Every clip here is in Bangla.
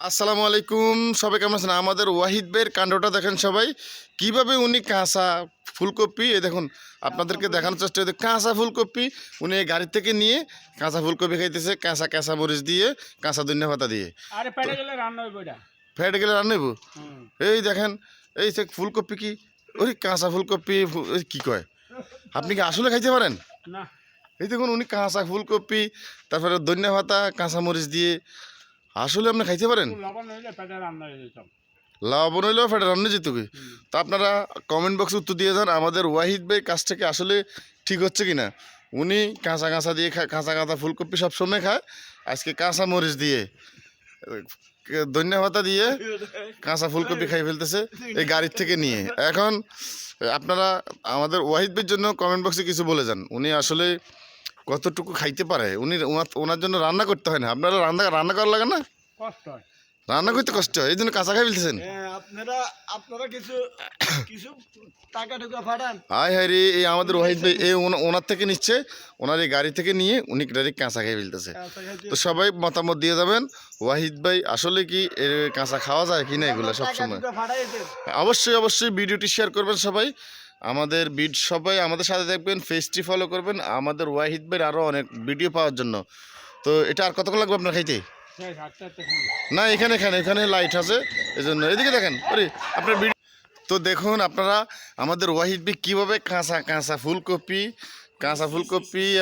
আসসালামু আলাইকুম, সবাই কেমন আছেন? আমাদের ওয়াহিদ ভাইয়ের কাণ্ডটা দেখেন সবাই, কিভাবে উনি কাঁচা ফুলকপি, এই দেখুন আপনাদেরকে দেখানোর চেষ্টা করতে, কাঁচা ফুলকপি উনি এই গাড়ি থেকে নিয়ে কাঁচা ফুলকপি খাইতেছে, কাঁচা কাঁচা মরিচ দিয়ে, কাঁচা ধনিয়া পাতা দিয়ে। আরে পেটে গেলে রান্না হইব এটা। ফেটে গেলে রান্না হইব? এই দেখেন, এই সে ফুলকপি, কি ওই কাঁচা ফুলকপি কি কয়, আপনি কি আসলে খাইতে পারেন? না, এই দেখুন উনি কাঁচা ফুলকপি, তারপরে ধনিয়া পাতা, কাঁচা মরিচ দিয়ে, আসলে আপনি খাইতে পারেন? লবণ হইলে পেটে রান্না হয়ে যেত। লবণ হইলেও ফেটে রান্না যেত কি? তো আপনারা কমেন্ট বক্সে উত্তর দিয়ে যান আমাদের ওয়াহিদ ভাই কাছ থেকে আসলে ঠিক হচ্ছে কি না। উনি কাঁচা কাঁচা দিয়ে খায়, কাঁচা কাঁচা ফুলকপি সবসময় খায়, আজকে কাঁচা মরিচ দিয়ে, ধনিয়া পাতা দিয়ে কাঁচা ফুলকপি খাই ফেলতেছে এই গাড়ির থেকে নিয়ে। এখন আপনারা আমাদের ওয়াহিদ ভাইয়ের জন্য কমেন্ট বক্সে কিছু বলে যান, উনি আসলে কতটুকু খাইতে পারে। উনি ওনার জন্য রান্না করতে হয় না, আপনারা রান্না করা লাগে না, কষ্ট হয়। রান্না করতে কষ্ট হয়, এই জন্য কাঁচা খাই ফেলতেছেন। আপনারা কিছু কিছু টাকা টুকা পাঠান। হাই হাই রে, এই আমাদের ওয়াহিদ ভাই এই ওনার থেকে নিচ্ছে, ওনার এই গাড়ি থেকে নিয়ে উনি ডাইরেক্ট কাঁচা খেয়ে ফেলতেছে। তো সবাই মতামত দিয়ে যাবেন ওয়াহিদ ভাই আসলে কি এর কাঁচা খাওয়া যায় কি না, এগুলো সবসময় অবশ্যই অবশ্যই ভিডিওটি শেয়ার করবেন সবাই, আমাদের সবাই আমাদের সাথে দেখবেন, পেজটি ফলো করবেন আমাদের ওয়াহিদ ভাইয়ের আরও অনেক ভিডিও পাওয়ার জন্য। তো এটা আর কতক্ষণ লাগবে আপনার খাইতে? না, এখানে এখানে এখানে লাইট আছে, এই জন্য এদিকে দেখেন ওরে আপনার ভিডিও। তো দেখুন আপনারা আমাদের ওয়াহিদ ভাই কীভাবে কাঁচা কাঁচা ফুলকপি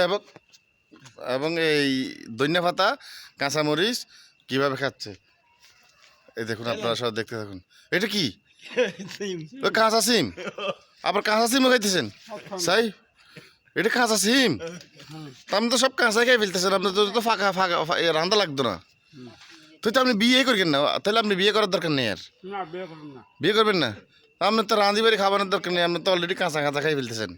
এবং এবং এই ধনিয়া পাতা, কাঁচামরিচ কীভাবে খাচ্ছে, এই দেখুন আপনারা সব দেখতে থাকুন। এটা কি? ওই কাঁচা সিম, আবার কাঁচা সিমও খাইতেছেন? সাই, এটা কাঁচা সিম? আপনি তো সব কাঁচাই খাই ফেলতেছেন, আপনার তো ফাঁকা ফাঁকা রান্না লাগতো না। তো আপনি বিয়ে করবেন না, তাহলে আপনি বিয়ে করার দরকার নেই আর। না, বিয়ে করুন না। বিয়ে করবেন না? আপনার তো রাঁধি বাড়ি খাবারের দরকার নেই, আপনি তো অলরেডি কাঁচা কাঁচা খাই ফেলতেছেন।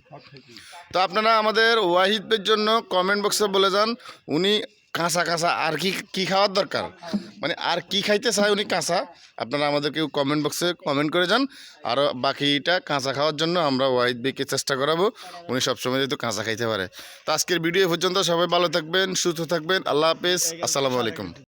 তো আপনারা আমাদের ওয়াহিদের জন্য কমেন্ট বক্সে বলে যান উনি কাঁচা কাঁচা আর কি কি খাওয়ার দরকার, মানে আর কি খাইতে চায় উনি কাঁচা, আপনারা আমাদেরকে কমেন্ট বক্সে কমেন্ট করে যান। আর বাকিটা কাঁচা খাওয়ার জন্য আমরা ওয়াহিদ ভাইকে চেষ্টা করাবো, উনি সবসময় যেহেতু কাঁচা খাইতে পারে। তো আজকের ভিডিও পর্যন্ত সবাই ভালো থাকবেন, সুস্থ থাকবেন, আল্লাহ হাফেজ, আসসালামু আলাইকুম।